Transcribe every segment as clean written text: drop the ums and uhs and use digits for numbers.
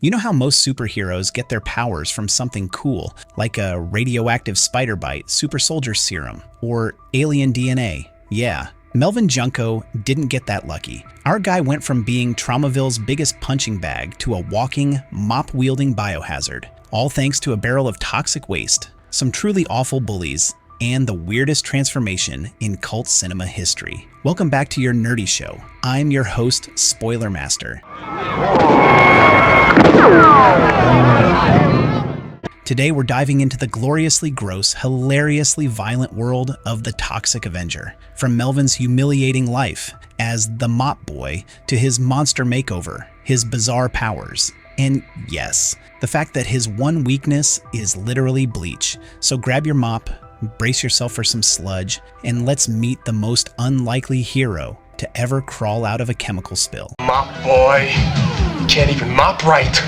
You know how most superheroes get their powers from something cool, like a radioactive spider bite, super soldier serum, or alien DNA? Yeah. Melvin Junko didn't get that lucky. Our guy went from being Tromaville's biggest punching bag to a walking, mop-wielding biohazard, all thanks to a barrel of toxic waste, some truly awful bullies, and the weirdest transformation in cult cinema history. Welcome back to your nerdy show. I'm your host, Spoiler Master. Today we're diving into the gloriously gross, hilariously violent world of the Toxic Avenger. From Melvin's humiliating life as the mop boy to his monster makeover, his bizarre powers, and yes, the fact that his one weakness is literally bleach. So grab your mop, brace yourself for some sludge, and let's meet the most unlikely hero to ever crawl out of a chemical spill. Mop boy, can't even mop right.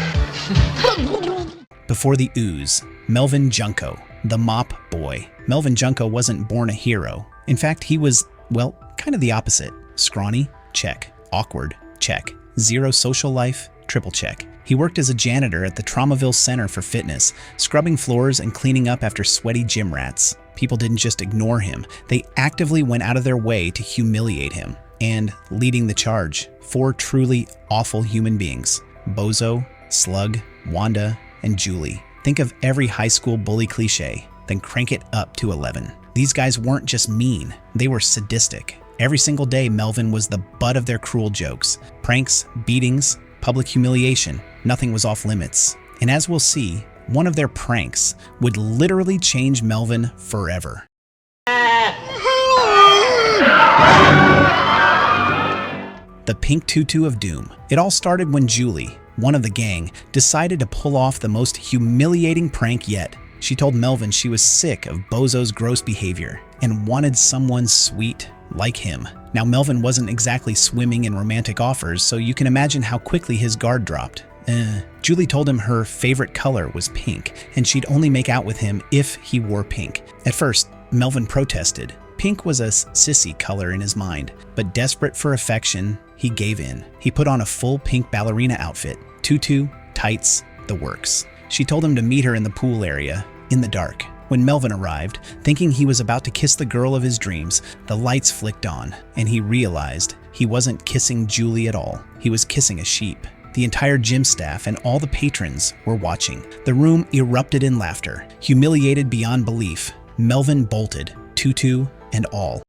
Before the ooze, Melvin Junko, the mop boy. Melvin Junko wasn't born a hero. In fact, he was, well, kind of the opposite. Scrawny? Check. Awkward? Check. Zero social life? Triple check. He worked as a janitor at the Tromaville Center for Fitness, scrubbing floors and cleaning up after sweaty gym rats. People didn't just ignore him, they actively went out of their way to humiliate him. And leading the charge, 4 truly awful human beings: Bozo, Slug, Wanda, and Julie. Think of every high school bully cliche, then crank it up to 11. These guys weren't just mean, they were sadistic. Every single day, Melvin was the butt of their cruel jokes. Pranks, beatings, public humiliation, nothing was off limits. And as we'll see, one of their pranks would literally change Melvin forever. The Pink Tutu of Doom. It all started when Julie, one of the gang, decided to pull off the most humiliating prank yet. She told Melvin she was sick of Bozo's gross behavior and wanted someone sweet like him. Now, Melvin wasn't exactly swimming in romantic offers, so you can imagine how quickly his guard dropped. Julie told him her favorite color was pink, and she'd only make out with him if he wore pink. At first, Melvin protested. Pink was a sissy color in his mind, but desperate for affection, he gave in. He put on a full pink ballerina outfit, tutu, tights, the works. She told him to meet her in the pool area, in the dark. When Melvin arrived, thinking he was about to kiss the girl of his dreams, the lights flicked on, and he realized he wasn't kissing Julie at all. He was kissing a sheep. The entire gym staff and all the patrons were watching. The room erupted in laughter. Humiliated beyond belief, Melvin bolted, tutu and all.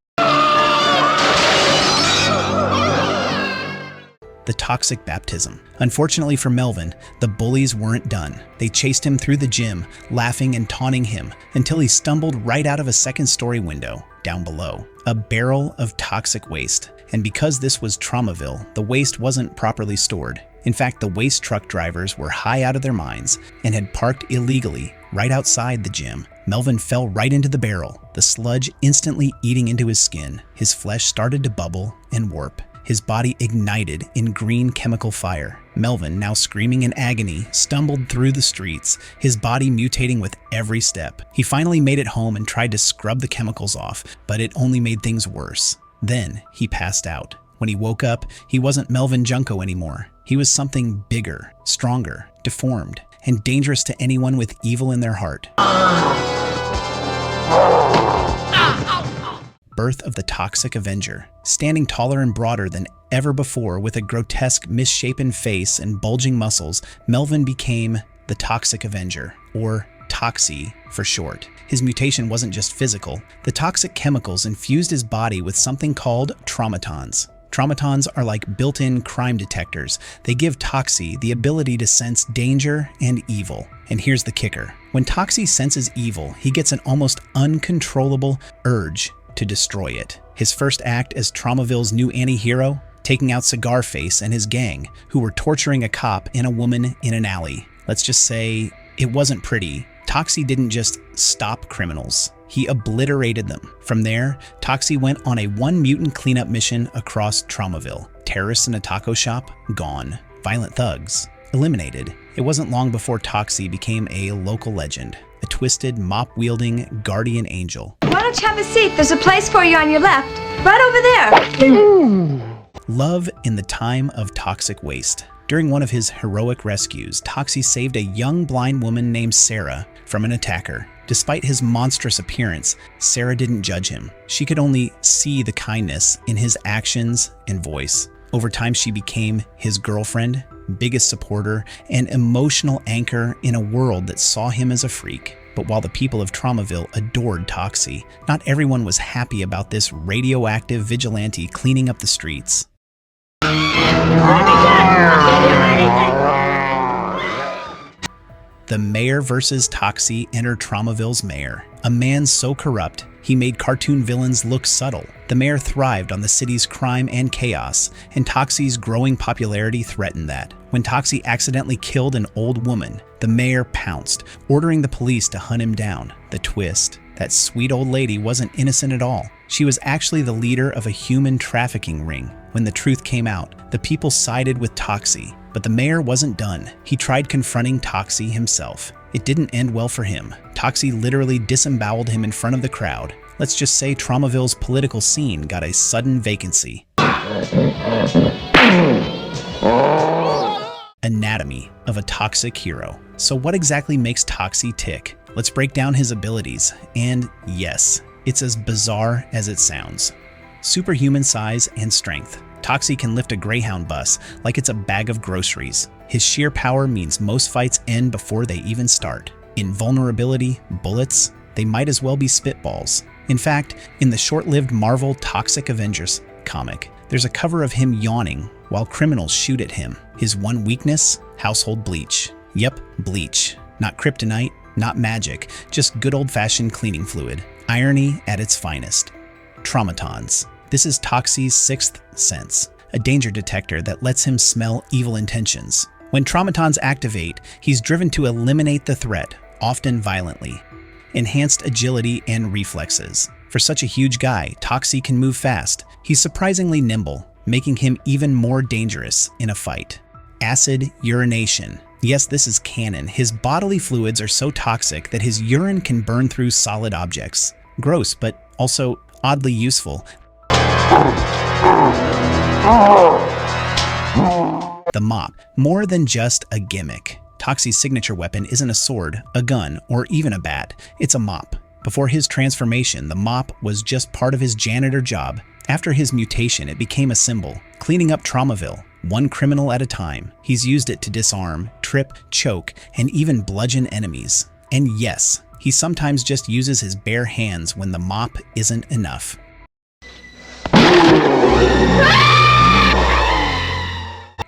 The toxic baptism. Unfortunately for Melvin, the bullies weren't done. They chased him through the gym, laughing and taunting him until he stumbled right out of a second-story window down below. A barrel of toxic waste. And because this was Tromaville, the waste wasn't properly stored. In fact, the waste truck drivers were high out of their minds and had parked illegally right outside the gym. Melvin fell right into the barrel, the sludge instantly eating into his skin. His flesh started to bubble and warp. His body ignited in green chemical fire. Melvin, now screaming in agony, stumbled through the streets, his body mutating with every step. He finally made it home and tried to scrub the chemicals off, but it only made things worse. Then he passed out. When he woke up, he wasn't Melvin Junko anymore. He was something bigger, stronger, deformed, and dangerous to anyone with evil in their heart. Birth of the Toxic Avenger. Standing taller and broader than ever before with a grotesque, misshapen face and bulging muscles, Melvin became the Toxic Avenger, or Toxy for short. His mutation wasn't just physical. The toxic chemicals infused his body with something called traumatons. Traumatons are like built-in crime detectors. They give Toxy the ability to sense danger and evil. And here's the kicker. When Toxy senses evil, he gets an almost uncontrollable urge to destroy it. His first act as Tromaville's new anti-hero? Taking out Cigar Face and his gang, who were torturing a cop and a woman in an alley. Let's just say it wasn't pretty. Toxy didn't just stop criminals. He obliterated them. From there, Toxy went on a one-mutant cleanup mission across Tromaville. Terrorists in a taco shop? Gone. Violent thugs? Eliminated. It wasn't long before Toxy became a local legend. A twisted, mop-wielding guardian angel. Why don't you have a seat? There's a place for you on your left. Right over there. Love in the time of toxic waste. During one of his heroic rescues, Toxie saved a young blind woman named Sarah from an attacker. Despite his monstrous appearance, Sarah didn't judge him. She could only see the kindness in his actions and voice. Over time, she became his girlfriend, biggest supporter, and emotional anchor in a world that saw him as a freak. But while the people of Tromaville adored Toxie, not everyone was happy about this radioactive vigilante cleaning up the streets. The mayor versus Toxie enter Tromaville's mayor. A man so corrupt, he made cartoon villains look subtle. The mayor thrived on the city's crime and chaos, and Toxie's growing popularity threatened that. When Toxie accidentally killed an old woman, the mayor pounced, ordering the police to hunt him down. The twist: that sweet old lady wasn't innocent at all. She was actually the leader of a human trafficking ring. When the truth came out, the people sided with Toxie. But the mayor wasn't done. He tried confronting Toxie himself. It didn't end well for him. Toxie literally disemboweled him in front of the crowd. Let's just say Tromaville's political scene got a sudden vacancy. Anatomy of a toxic hero. So what exactly makes Toxie tick? Let's break down his abilities. And yes, it's as bizarre as it sounds. Superhuman size and strength. Toxie can lift a Greyhound bus like it's a bag of groceries. His sheer power means most fights end before they even start. Invulnerability, bullets, they might as well be spitballs. In fact, in the short-lived Marvel Toxic Avengers comic, there's a cover of him yawning while criminals shoot at him. His one weakness? Household bleach. Yep, bleach. Not kryptonite, not magic, just good old-fashioned cleaning fluid. Irony at its finest. Traumatons. This is Toxie's sixth sense, a danger detector that lets him smell evil intentions. When traumatons activate, he's driven to eliminate the threat, often violently. Enhanced agility and reflexes. For such a huge guy, Toxie can move fast. He's surprisingly nimble, making him even more dangerous in a fight. Acid urination. Yes, this is canon. His bodily fluids are so toxic that his urine can burn through solid objects. Gross, but also oddly useful. The mop. More than just a gimmick. Toxie's signature weapon isn't a sword, a gun, or even a bat. It's a mop. Before his transformation, the mop was just part of his janitor job. After his mutation, it became a symbol, cleaning up Tromaville, one criminal at a time. He's used it to disarm, trip, choke, and even bludgeon enemies. And yes, he sometimes just uses his bare hands when the mop isn't enough.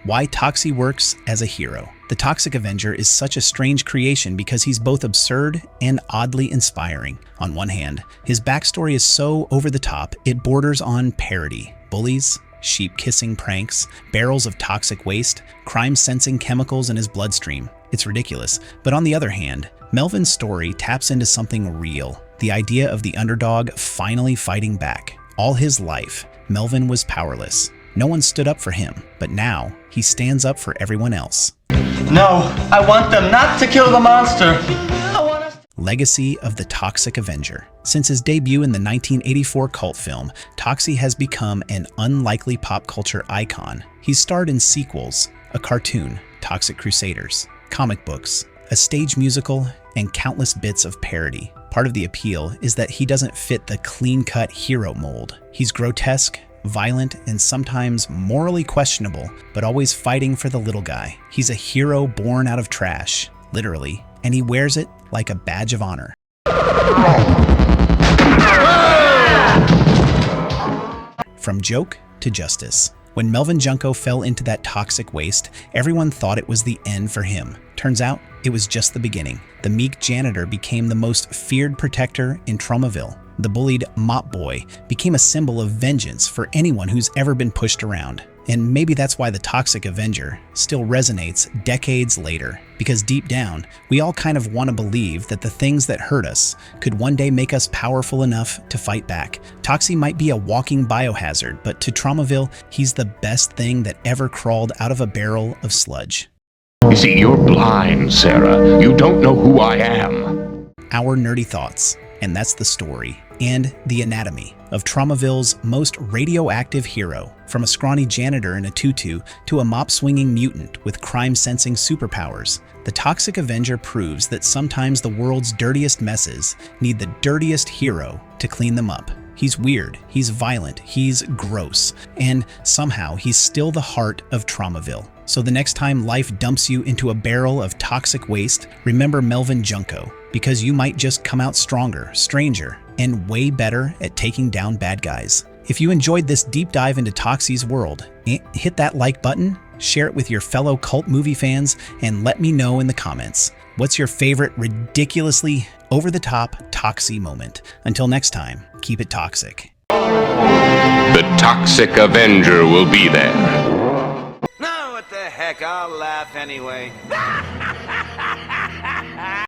Why Toxie works as a hero. The Toxic Avenger is such a strange creation because he's both absurd and oddly inspiring. On one hand, his backstory is so over the top, it borders on parody. Bullies, sheep-kissing pranks, barrels of toxic waste, crime-sensing chemicals in his bloodstream. It's ridiculous. But on the other hand, Melvin's story taps into something real. The idea of the underdog finally fighting back. All his life, Melvin was powerless. No one stood up for him, but now he stands up for everyone else. No, I want them not to kill the monster. Legacy of the Toxic Avenger. Since his debut in the 1984 cult film, Toxie has become an unlikely pop culture icon. He's starred in sequels, a cartoon, Toxic Crusaders, comic books, a stage musical, and countless bits of parody. Part of the appeal is that he doesn't fit the clean-cut hero mold. He's grotesque, violent, and sometimes morally questionable, but always fighting for the little guy. He's a hero born out of trash, literally, and he wears it like a badge of honor. From joke to justice. When Melvin Junko fell into that toxic waste, everyone thought it was the end for him. Turns out, it was just the beginning. The meek janitor became the most feared protector in Tromaville. The bullied mop boy became a symbol of vengeance for anyone who's ever been pushed around. And maybe that's why the Toxic Avenger still resonates decades later. Because deep down, we all kind of want to believe that the things that hurt us could one day make us powerful enough to fight back. Toxie might be a walking biohazard, but to Tromaville, he's the best thing that ever crawled out of a barrel of sludge. You see, you're blind, Sarah. You don't know who I am. Our nerdy thoughts. And that's the story. and the anatomy of Tromaville's most radioactive hero, from a scrawny janitor in a tutu to a mop-swinging mutant with crime-sensing superpowers. The Toxic Avenger proves that sometimes the world's dirtiest messes need the dirtiest hero to clean them up. He's weird, he's violent, he's gross, and somehow he's still the heart of Tromaville. So the next time life dumps you into a barrel of toxic waste, remember Melvin Junko, because you might just come out stronger, stranger, and way better at taking down bad guys. If you enjoyed this deep dive into Toxie's world, hit that like button, share it with your fellow cult movie fans, and let me know in the comments. What's your favorite ridiculously over-the-top Toxie moment? Until next time, keep it toxic. The Toxic Avenger will be there. No, what the heck, I'll laugh anyway.